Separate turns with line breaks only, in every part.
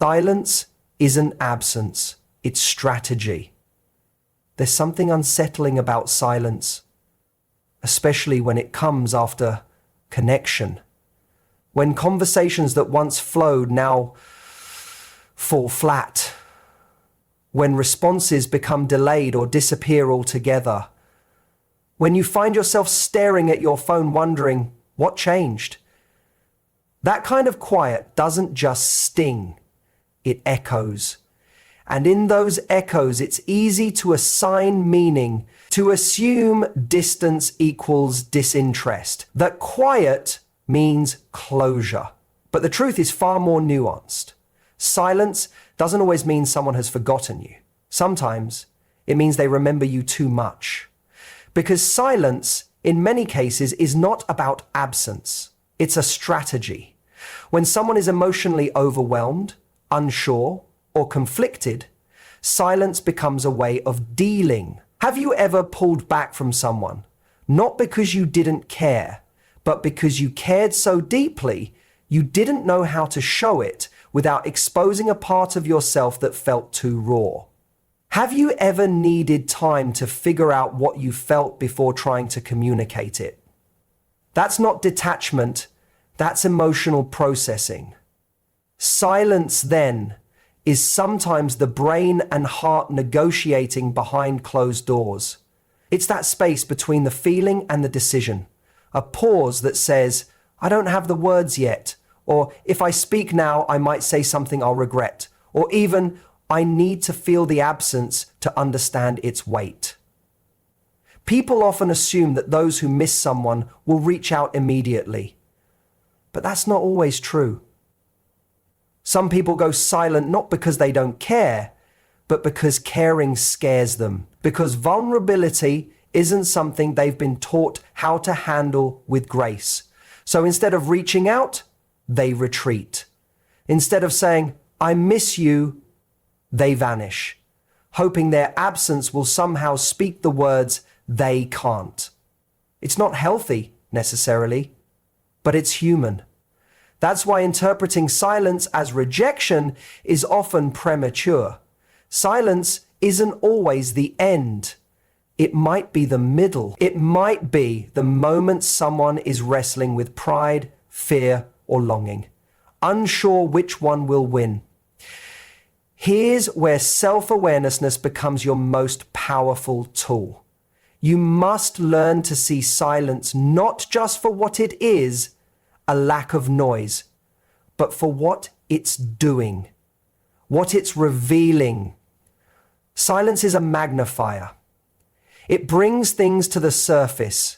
Silence isn't absence, it's strategy. There's something unsettling about silence, especially when it comes after connection. When conversations that once flowed now fall flat. When responses become delayed or disappear altogether. When you find yourself staring at your phone wondering, what changed? That kind of quiet doesn't just sting, it echoes. And in those echoes, it's easy to assign meaning, to assume distance equals disinterest, that quiet means closure. But the truth is far more nuanced. Silence doesn't always mean someone has forgotten you. Sometimes it means they remember you too much. Because silence, in many cases, is not about absence. It's a strategy. When someone is emotionally overwhelmed, unsure, or conflicted, silence becomes a way of dealing. Have you ever pulled back from someone, not because you didn't care, but because you cared so deeply, you didn't know how to show it without exposing a part of yourself that felt too raw? Have you ever needed time to figure out what you felt before trying to communicate it? That's not detachment, that's emotional processing. Silence, then, is sometimes the brain and heart negotiating behind closed doors. It's that space between the feeling and the decision. A pause that says, I don't have the words yet, or if I speak now, I might say something I'll regret, or even, I need to feel the absence to understand its weight. People often assume that those who miss someone will reach out immediately, but that's not always true. Some people go silent not because they don't care, but because caring scares them, because vulnerability isn't something they've been taught how to handle with grace. So instead of reaching out, they retreat. Instead of saying, I miss you, they vanish, hoping their absence will somehow speak the words they can't. It's not healthy, necessarily, but it's human. That's why interpreting silence as rejection is often premature. Silence isn't always the end. It might be the middle. It might be the moment someone is wrestling with pride, fear, or longing, unsure which one will win. Here's where self-awareness becomes your most powerful tool. You must learn to see silence not just for what it is, a lack of noise, but for what it's doing, what it's revealing. Silence is a magnifier. It brings things to the surface.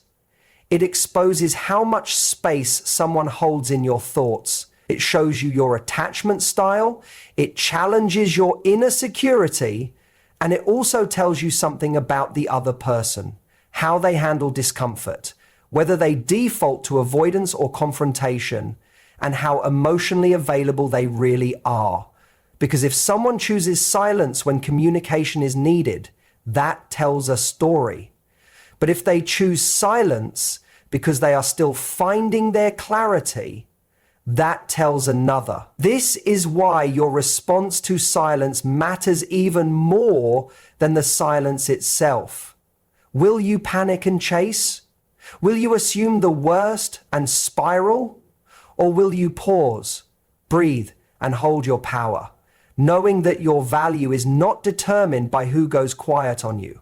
It exposes how much space someone holds in your thoughts. It shows you your attachment style. It challenges your inner security. And it also tells you something about the other person, how they handle discomfort, whether they default to avoidance or confrontation, and how emotionally available they really are. Because if someone chooses silence when communication is needed, that tells a story. But if they choose silence because they are still finding their clarity, that tells another. This is why your response to silence matters even more than the silence itself. Will you panic and chase? Will you assume the worst and spiral? Or will you pause, breathe, and hold your power, knowing that your value is not determined by who goes quiet on you?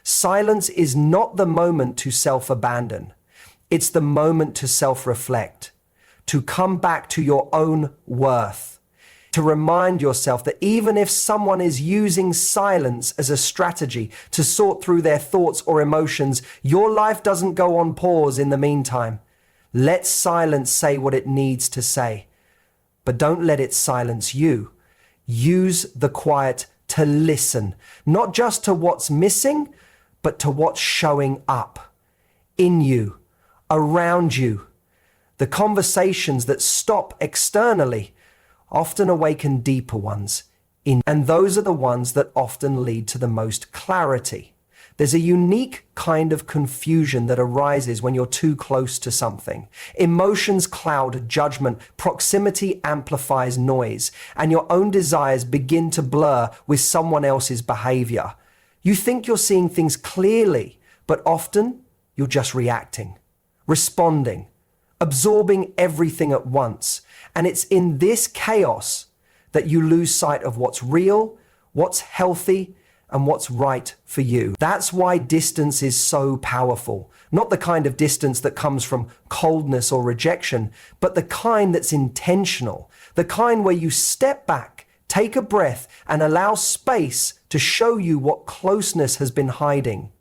Silence is not the moment to self-abandon. It's the moment to self-reflect, to come back to your own worth, to remind yourself that even if someone is using silence as a strategy to sort through their thoughts or emotions, your life doesn't go on pause in the meantime. Let silence say what it needs to say, but don't let it silence you. Use the quiet to listen, not just to what's missing, but to what's showing up in you, around you. The conversations that stop externally often awaken deeper ones, and those are the ones that often lead to the most clarity. There's a unique kind of confusion that arises when you're too close to something. Emotions cloud judgment, proximity amplifies noise, and your own desires begin to blur with someone else's behavior. You think you're seeing things clearly, but often you're just reacting, responding, absorbing everything at once. And it's in this chaos that you lose sight of what's real, what's healthy, and what's right for you. That's why distance is so powerful. Not the kind of distance that comes from coldness or rejection, but the kind that's intentional. The kind where you step back, take a breath, and allow space to show you what closeness has been hiding.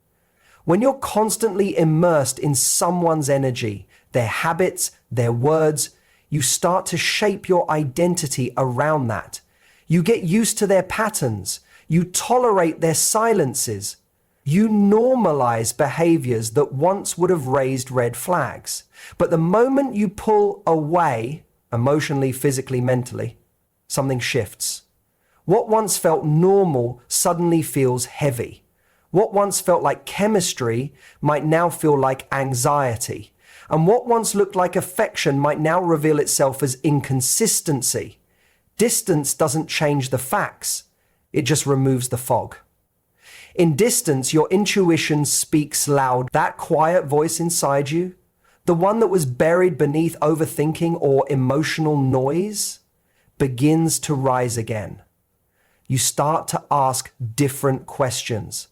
When you're constantly immersed in someone's energy, their habits, their words, you start to shape your identity around that. You get used to their patterns. You tolerate their silences. You normalize behaviors that once would have raised red flags. But the moment you pull away, emotionally, physically, mentally, something shifts. What once felt normal suddenly feels heavy. What once felt like chemistry might now feel like anxiety. And what once looked like affection might now reveal itself as inconsistency. Distance doesn't change the facts. It just removes the fog. In distance, your intuition speaks loud. That quiet voice inside you, the one that was buried beneath overthinking or emotional noise, begins to rise again. You start to ask different questions.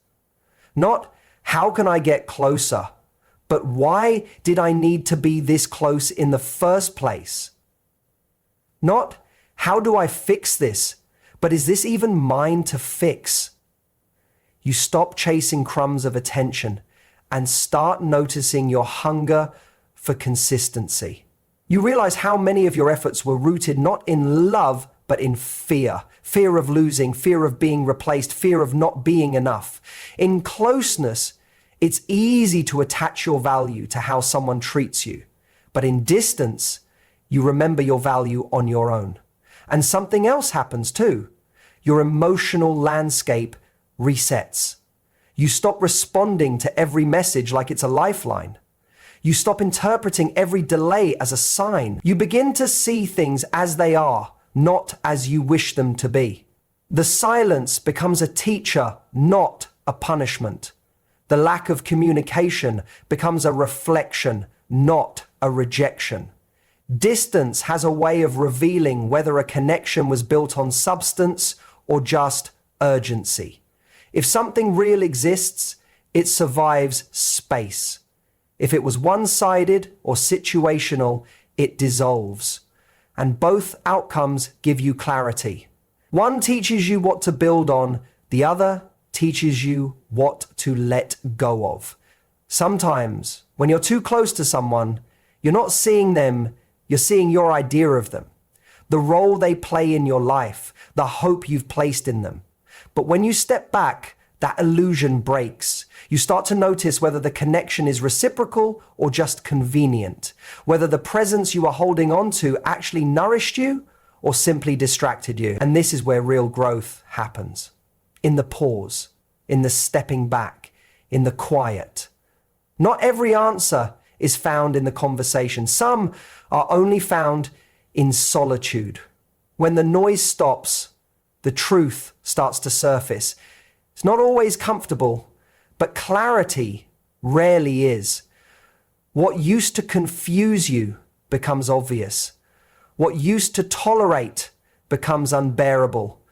Not, how can I get closer? But why did I need to be this close in the first place? Not, how do I fix this? But is this even mine to fix? You stop chasing crumbs of attention and start noticing your hunger for consistency. You realize how many of your efforts were rooted not in love, but in fear. Fear of losing, fear of being replaced, fear of not being enough. In closeness, it's easy to attach your value to how someone treats you. But in distance, you remember your value on your own. And something else happens too. Your emotional landscape resets. You stop responding to every message like it's a lifeline. You stop interpreting every delay as a sign. You begin to see things as they are, not as you wish them to be. The silence becomes a teacher, not a punishment. The lack of communication becomes a reflection, not a rejection. Distance has a way of revealing whether a connection was built on substance or just urgency. If something real exists, it survives space. If it was one-sided or situational, it dissolves. And both outcomes give you clarity. One teaches you what to build on, the other teaches you what to let go of. Sometimes, when you're too close to someone, you're not seeing them, you're seeing your idea of them, the role they play in your life, the hope you've placed in them. But when you step back, that illusion breaks. You start to notice whether the connection is reciprocal or just convenient, whether the presence you are holding on to actually nourished you or simply distracted you. And this is where real growth happens. In the pause, in the stepping back, in the quiet. Not every answer is found in the conversation. Some are only found in solitude. When the noise stops, the truth starts to surface. It's not always comfortable, but clarity rarely is. What used to confuse you becomes obvious. What used to tolerate becomes unbearable.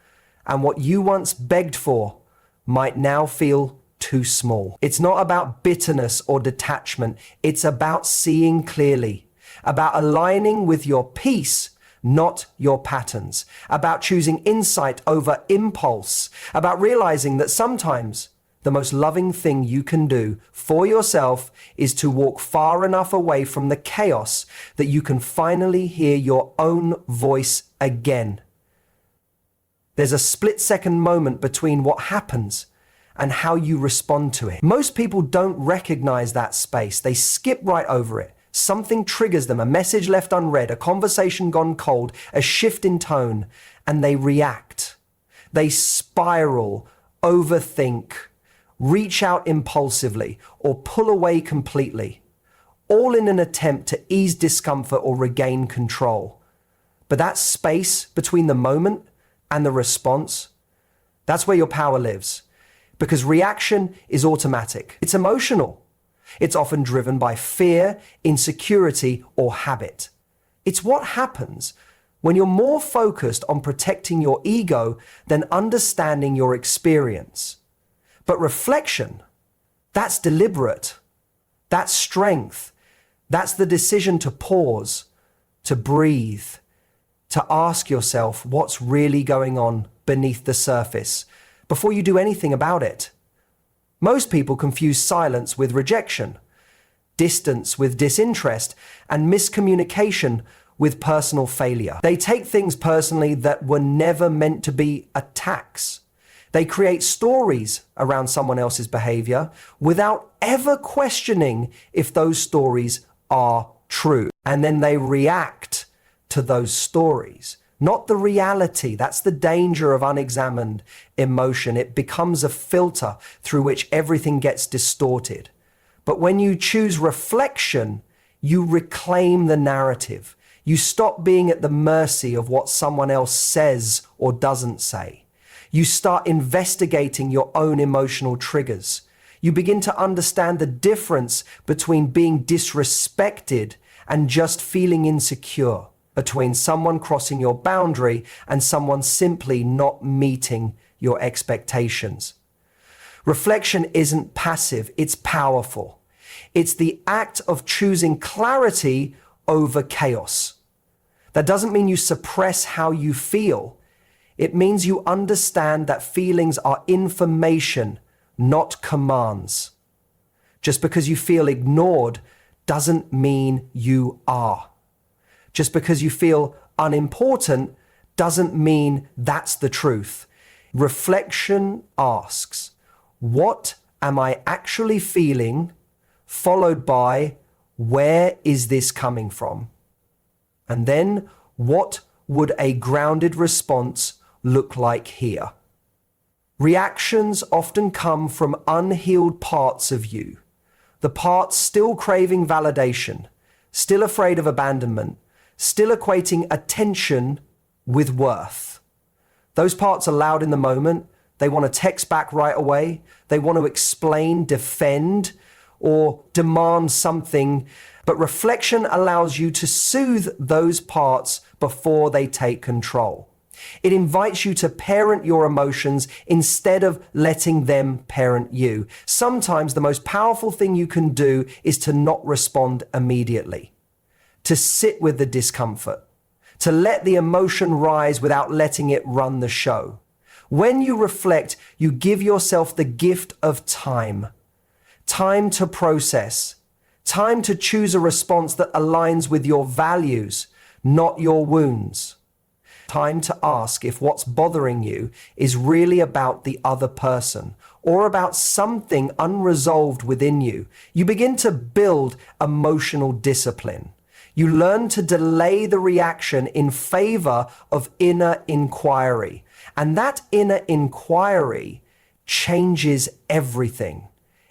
And what you once begged for might now feel too small. It's not about bitterness or detachment. It's about seeing clearly, about aligning with your peace, not your patterns, about choosing insight over impulse, about realizing that sometimes the most loving thing you can do for yourself is to walk far enough away from the chaos that you can finally hear your own voice again. There's a split-second moment between what happens and how you respond to it. Most people don't recognize that space. They skip right over it. Something triggers them, a message left unread, a conversation gone cold, a shift in tone, and they react. They spiral, overthink, reach out impulsively, or pull away completely, all in an attempt to ease discomfort or regain control. But that space between the moment and the response, that's where your power lives. Because reaction is automatic. It's emotional. It's often driven by fear, insecurity, or habit. It's what happens when you're more focused on protecting your ego than understanding your experience. But reflection, that's deliberate. That's strength. That's the decision to pause, to breathe, to ask yourself what's really going on beneath the surface before you do anything about it. Most people confuse silence with rejection, distance with disinterest, and miscommunication with personal failure. They take things personally that were never meant to be attacks. They create stories around someone else's behavior without ever questioning if those stories are true. And then they react to those stories, not the reality. That's the danger of unexamined emotion. It becomes a filter through which everything gets distorted. But when you choose reflection, you reclaim the narrative. You stop being at the mercy of what someone else says or doesn't say. You start investigating your own emotional triggers. You begin to understand the difference between being disrespected and just feeling insecure, between someone crossing your boundary and someone simply not meeting your expectations. Reflection isn't passive, it's powerful. It's the act of choosing clarity over chaos. That doesn't mean you suppress how you feel. It means you understand that feelings are information, not commands. Just because you feel ignored doesn't mean you are. Just because you feel unimportant doesn't mean that's the truth. Reflection asks, what am I actually feeling? Followed by, where is this coming from? And then, what would a grounded response look like here? Reactions often come from unhealed parts of you, the parts still craving validation, still afraid of abandonment, still equating attention with worth. Those parts are loud in the moment. They want to text back right away. They want to explain, defend, or demand something. But reflection allows you to soothe those parts before they take control. It invites you to parent your emotions instead of letting them parent you. Sometimes the most powerful thing you can do is to not respond immediately, to sit with the discomfort, to let the emotion rise without letting it run the show. When you reflect, you give yourself the gift of time. Time to process. Time to choose a response that aligns with your values, not your wounds. Time to ask if what's bothering you is really about the other person or about something unresolved within you. You begin to build emotional discipline. You learn to delay the reaction in favor of inner inquiry. And that inner inquiry changes everything.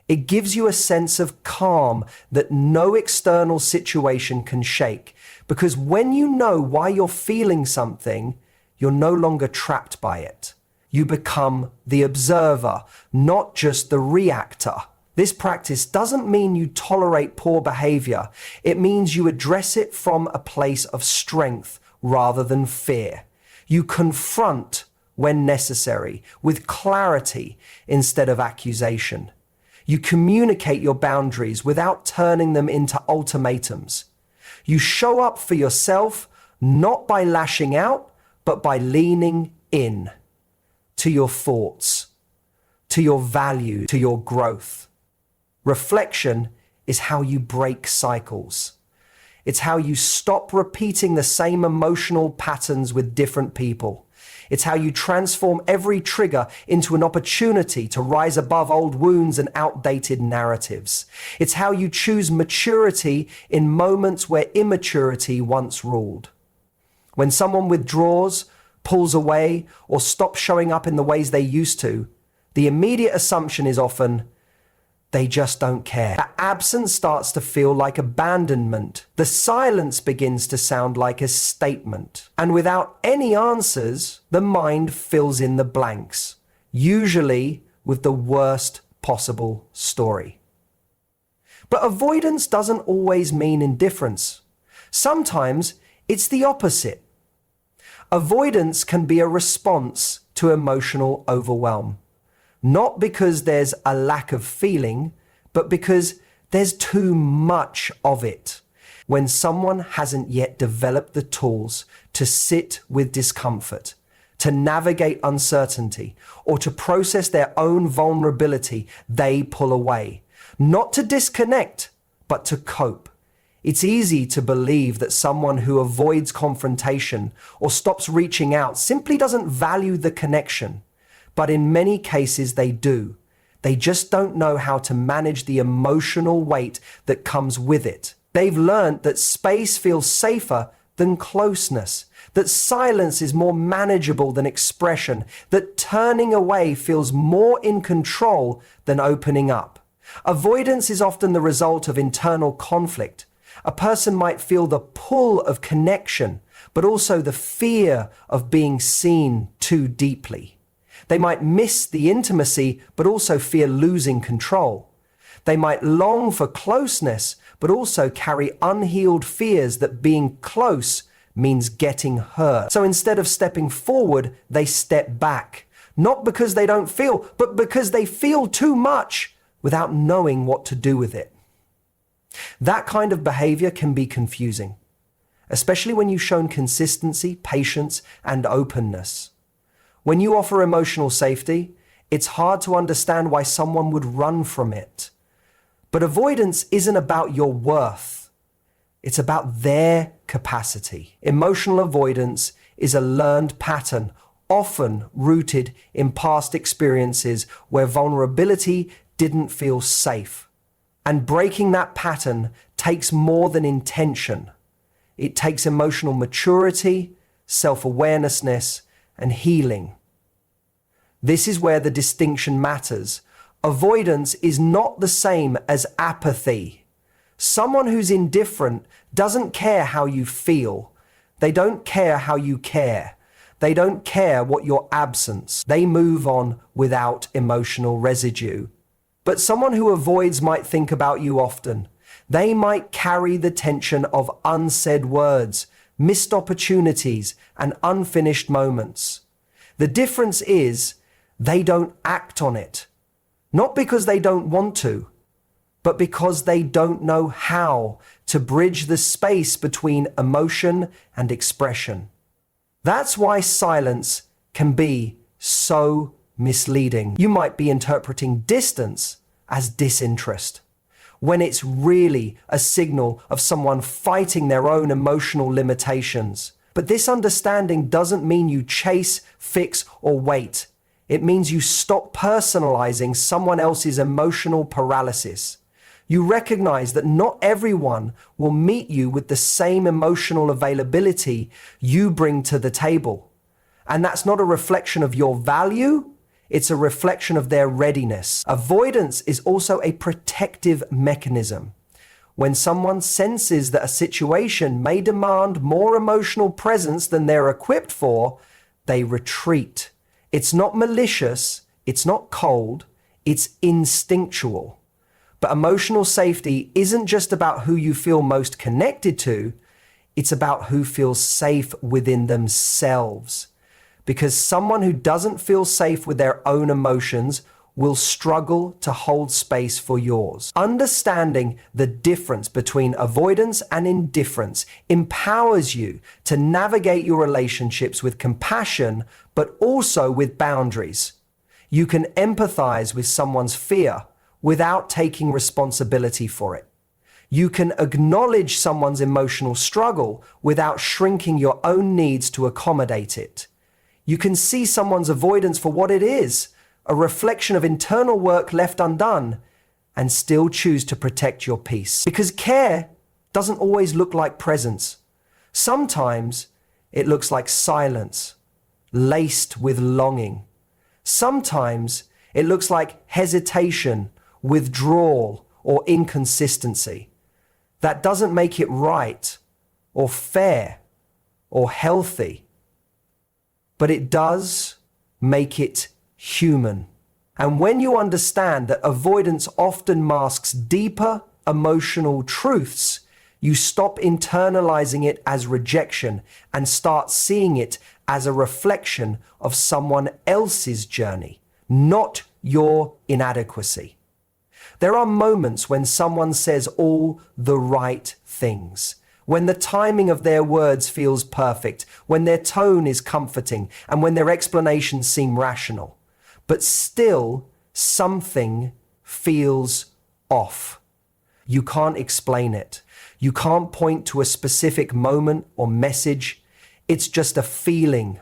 It gives you a sense of calm that no external situation can shake. Because when you know why you're feeling something, you're no longer trapped by it. You become the observer, not just the reactor. This practice doesn't mean you tolerate poor behavior. It means you address it from a place of strength rather than fear. You confront when necessary, with clarity instead of accusation. You communicate your boundaries without turning them into ultimatums. You show up for yourself, not by lashing out, but by leaning in to your thoughts, to your value, to your growth. Reflection is how you break cycles. It's how you stop repeating the same emotional patterns with different people. It's how you transform every trigger into an opportunity to rise above old wounds and outdated narratives. It's how you choose maturity in moments where immaturity once ruled. When someone withdraws, pulls away, or stops showing up in the ways they used to, The immediate assumption is often, they just don't care. The absence starts to feel like abandonment. The silence begins to sound like a statement. And without any answers, the mind fills in the blanks, usually with the worst possible story. But avoidance doesn't always mean indifference. Sometimes it's the opposite. Avoidance can be a response to emotional overwhelm. Not because there's a lack of feeling, but because there's too much of it. When someone hasn't yet developed the tools to sit with discomfort, to navigate uncertainty, or to process their own vulnerability, they pull away. Not to disconnect, but to cope. It's easy to believe that someone who avoids confrontation or stops reaching out simply doesn't value the connection. But in many cases they do. They just don't know how to manage the emotional weight that comes with it. They've learned that space feels safer than closeness, that silence is more manageable than expression, that turning away feels more in control than opening up. Avoidance is often the result of internal conflict. A person might feel the pull of connection, but also the fear of being seen too deeply. They might miss the intimacy, but also fear losing control. They might long for closeness, but also carry unhealed fears that being close means getting hurt. So instead of stepping forward, they step back. Not because they don't feel, but because they feel too much without knowing what to do with it. That kind of behavior can be confusing, especially when you've shown consistency, patience, and openness. When you offer emotional safety, it's hard to understand why someone would run from it. But avoidance isn't about your worth. It's about their capacity. Emotional avoidance is a learned pattern, often rooted in past experiences where vulnerability didn't feel safe. And breaking that pattern takes more than intention. It takes emotional maturity, self-awareness, and healing. This is where the distinction matters. Avoidance is not the same as apathy. Someone who's indifferent doesn't care how you feel. They don't care how you care. They don't care what your absence. They move on without emotional residue. But someone who avoids might think about you often. They might carry the tension of unsaid words, missed opportunities, and unfinished moments. The difference is they don't act on it. Not because they don't want to, but because they don't know how to bridge the space between emotion and expression. That's why silence can be so misleading. You might be interpreting distance as disinterest, when it's really a signal of someone fighting their own emotional limitations. But this understanding doesn't mean you chase, fix, or wait. It means you stop personalizing someone else's emotional paralysis. You recognize that not everyone will meet you with the same emotional availability you bring to the table. And that's not a reflection of your value, it's a reflection of their readiness. Avoidance is also a protective mechanism. When someone senses that a situation may demand more emotional presence than they're equipped for, they retreat. It's not malicious, it's not cold, it's instinctual. But emotional safety isn't just about who you feel most connected to, it's about who feels safe within themselves. Because someone who doesn't feel safe with their own emotions will struggle to hold space for yours. Understanding the difference between avoidance and indifference empowers you to navigate your relationships with compassion, but also with boundaries. You can empathize with someone's fear without taking responsibility for it. You can acknowledge someone's emotional struggle without shrinking your own needs to accommodate it. You can see someone's avoidance for what it is, a reflection of internal work left undone, and still choose to protect your peace. Because care doesn't always look like presence. Sometimes it looks like silence, laced with longing. Sometimes It looks like hesitation, withdrawal, or inconsistency. That doesn't make it right or fair or healthy, but it does make it human. And when you understand that avoidance often masks deeper emotional truths, you stop internalizing it as rejection and start seeing it as a reflection of someone else's journey, not your inadequacy. There are moments when someone says all the right things, when the timing of their words feels perfect, when their tone is comforting, and when their explanations seem rational. But still, something feels off. You can't explain it. You can't point to a specific moment or message. It's just a feeling,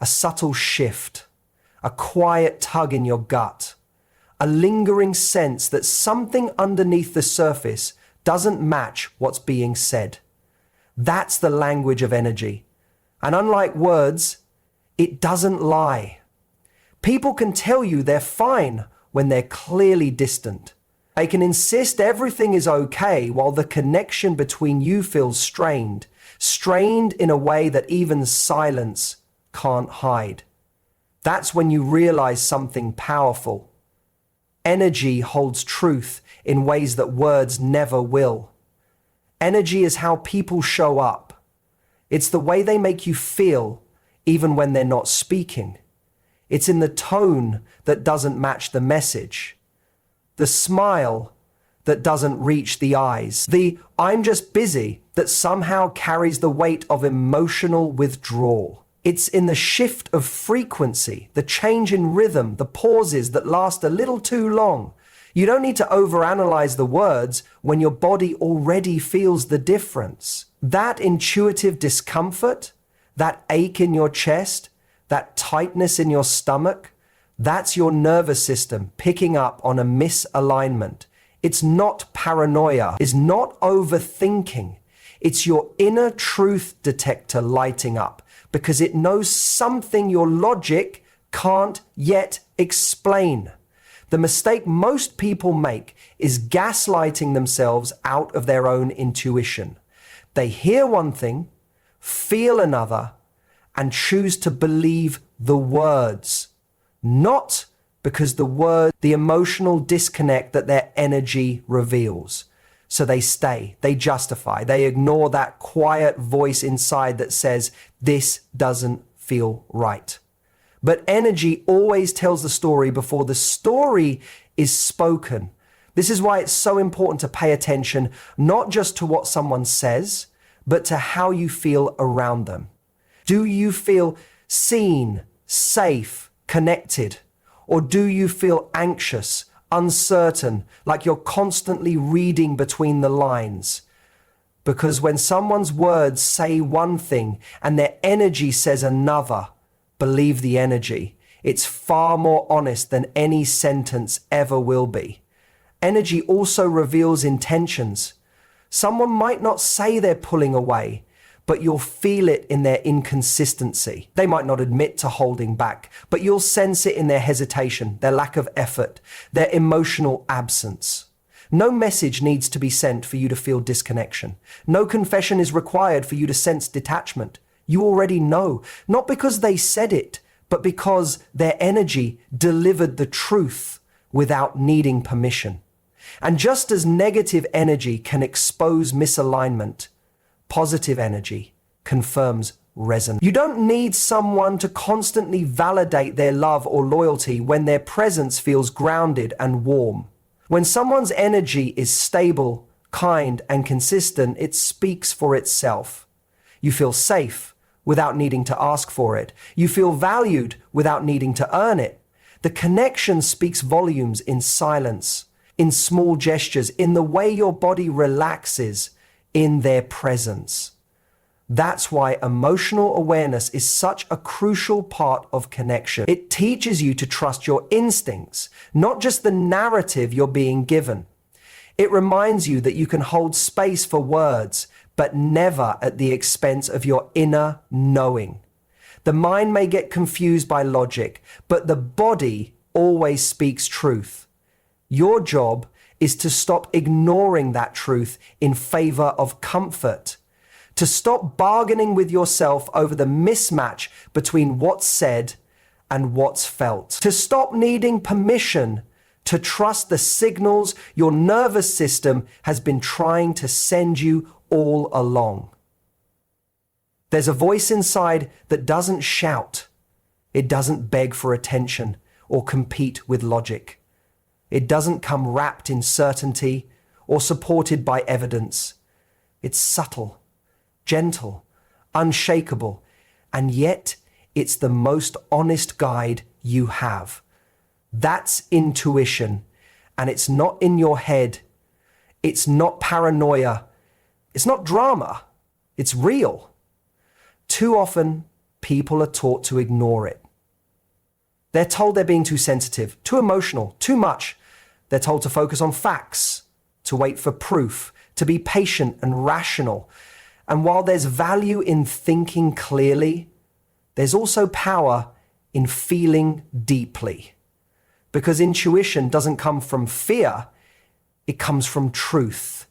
a subtle shift, a quiet tug in your gut, a lingering sense that something underneath the surface doesn't match what's being said. That's the language of energy. And unlike words, it doesn't lie. People can tell you they're fine when they're clearly distant. They can insist everything is okay while the connection between you feels strained in a way that even silence can't hide. That's when you realize something powerful. Energy holds truth in ways that words never will. Energy is how people show up. It's the way they make you feel even when they're not speaking. It's in the tone that doesn't match the message, the smile that doesn't reach the eyes, the "I'm just busy" that somehow carries the weight of emotional withdrawal. It's in the shift of frequency, the change in rhythm, the pauses that last a little too long. You don't need to overanalyze the words when your body already feels the difference. That intuitive discomfort, that ache in your chest, that tightness in your stomach, that's your nervous system picking up on a misalignment. It's not paranoia, it's not overthinking. It's your inner truth detector lighting up because it knows something your logic can't yet explain. The mistake most people make is gaslighting themselves out of their own intuition. They hear one thing, feel another, and choose to believe the words, not because the emotional disconnect that their energy reveals. So they stay, they justify, they ignore that quiet voice inside that says, this doesn't feel right. But energy always tells the story before the story is spoken. This is why it's so important to pay attention, not just to what someone says, but to how you feel around them. Do you feel seen, safe, connected? Or do you feel anxious, uncertain, like you're constantly reading between the lines? Because when someone's words say one thing and their energy says another, believe the energy. It's far more honest than any sentence ever will be. Energy also reveals intentions. Someone might not say they're pulling away, but you'll feel it in their inconsistency. They might not admit to holding back, but you'll sense it in their hesitation, their lack of effort, their emotional absence. No message needs to be sent for you to feel disconnection. No confession is required for you to sense detachment. You already know, not because they said it, but because their energy delivered the truth without needing permission. And just as negative energy can expose misalignment, positive energy confirms resonance. You don't need someone to constantly validate their love or loyalty when their presence feels grounded and warm. When someone's energy is stable, kind, and consistent, it speaks for itself. You feel safe without needing to ask for it. You feel valued without needing to earn it. The connection speaks volumes in silence, in small gestures, in the way your body relaxes in their presence. That's why emotional awareness is such a crucial part of connection. It teaches you to trust your instincts, not just the narrative you're being given. It reminds you that you can hold space for words, but never at the expense of your inner knowing. The mind may get confused by logic, but the body always speaks truth. Your job is to stop ignoring that truth in favor of comfort, to stop bargaining with yourself over the mismatch between what's said and what's felt, to stop needing permission to trust the signals your nervous system has been trying to send you all along. There's a voice inside that doesn't shout. It doesn't beg for attention or compete with logic. It doesn't come wrapped in certainty or supported by evidence. It's subtle, gentle, unshakable, and yet it's the most honest guide you have. That's intuition, and it's not in your head. It's not paranoia. It's not drama. It's real. Too often, people are taught to ignore it. They're told they're being too sensitive, too emotional, too much. They're told to focus on facts, to wait for proof, to be patient and rational. And while there's value in thinking clearly, there's also power in feeling deeply. Because intuition doesn't come from fear, it comes from truth.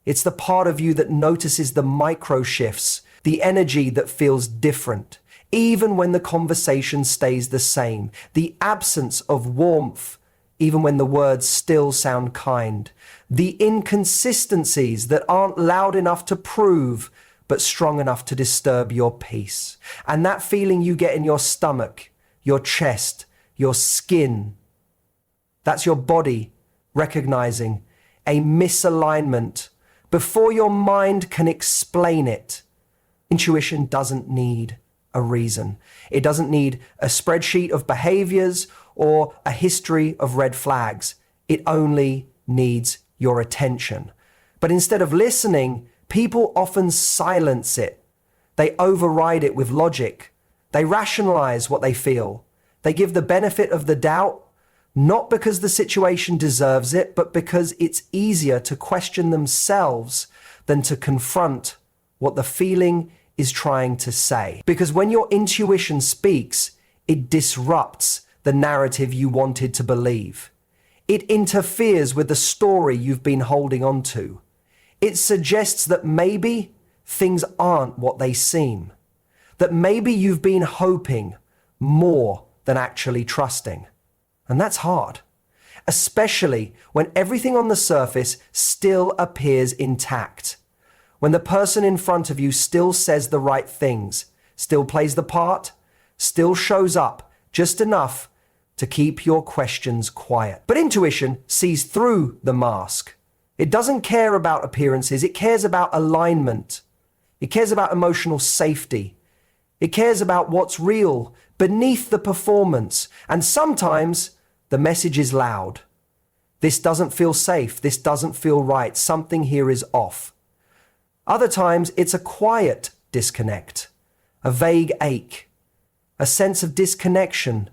It's the part of you that notices the micro shifts, the energy that feels different, even when the conversation stays the same, the absence of warmth, even when the words still sound kind, the inconsistencies that aren't loud enough to prove, but strong enough to disturb your peace. And that feeling you get in your stomach, your chest, your skin, that's your body recognizing a misalignment before your mind can explain it. Intuition doesn't need a reason. It doesn't need a spreadsheet of behaviors or a history of red flags. It only needs your attention. But instead of listening, people often silence it. They override it with logic. They rationalize what they feel. They give the benefit of the doubt, not because the situation deserves it, but because it's easier to question themselves than to confront what the feeling is trying to say. Because when your intuition speaks, it disrupts the narrative you wanted to believe. It interferes with the story you've been holding on to. It suggests that maybe things aren't what they seem, that maybe you've been hoping more than actually trusting. And that's hard, especially when everything on the surface still appears intact. When the person in front of you still says the right things, still plays the part, still shows up just enough to keep your questions quiet. But intuition sees through the mask. It doesn't care about appearances. It cares about alignment. It cares about emotional safety. It cares about what's real beneath the performance. And sometimes the message is loud. This doesn't feel safe. This doesn't feel right. Something here is off. Other times it's a quiet disconnect, a vague ache, a sense of disconnection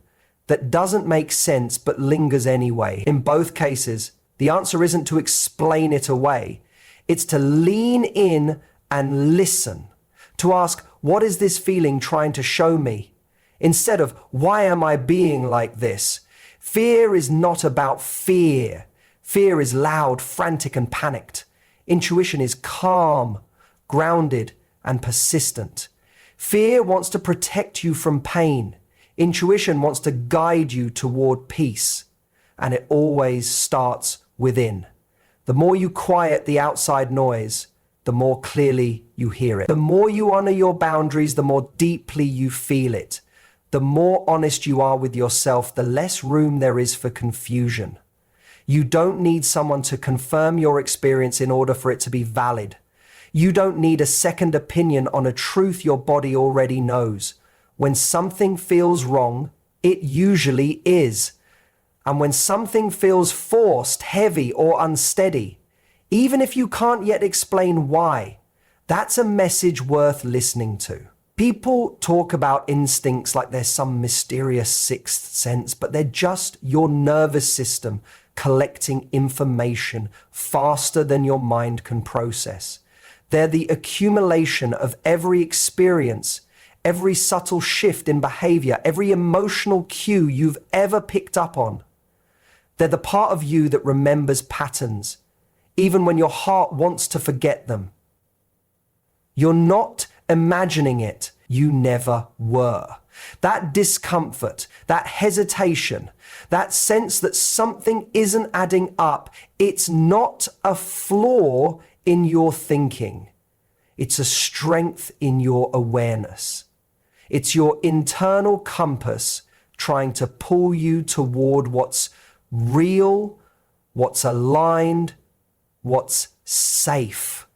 that doesn't make sense but lingers anyway. In both cases, the answer isn't to explain it away. It's to lean in and listen, to ask, what is this feeling trying to show me? Instead of, why am I being like this? Fear is not about fear. Fear is loud, frantic, and panicked. Intuition is calm, grounded, and persistent. Fear wants to protect you from pain. Intuition wants to guide you toward peace. And it always starts within. The more you quiet the outside noise, the more clearly you hear it. The more you honor your boundaries, the more deeply you feel it. The more honest you are with yourself, the less room there is for confusion. You don't need someone to confirm your experience in order for it to be valid. You don't need a second opinion on a truth your body already knows. When something feels wrong, it usually is. And when something feels forced, heavy, or unsteady, even if you can't yet explain why, that's a message worth listening to. People talk about instincts like there's some mysterious sixth sense, but they're just your nervous system collecting information faster than your mind can process. They're the accumulation of every experience, every subtle shift in behavior, every emotional cue you've ever picked up on. They're the part of you that remembers patterns, even when your heart wants to forget them. You're not imagining it. You never were. That discomfort, that hesitation, that sense that something isn't adding up, it's not a flaw in your thinking. It's a strength in your awareness. It's your internal compass trying to pull you toward what's real, what's aligned, what's safe.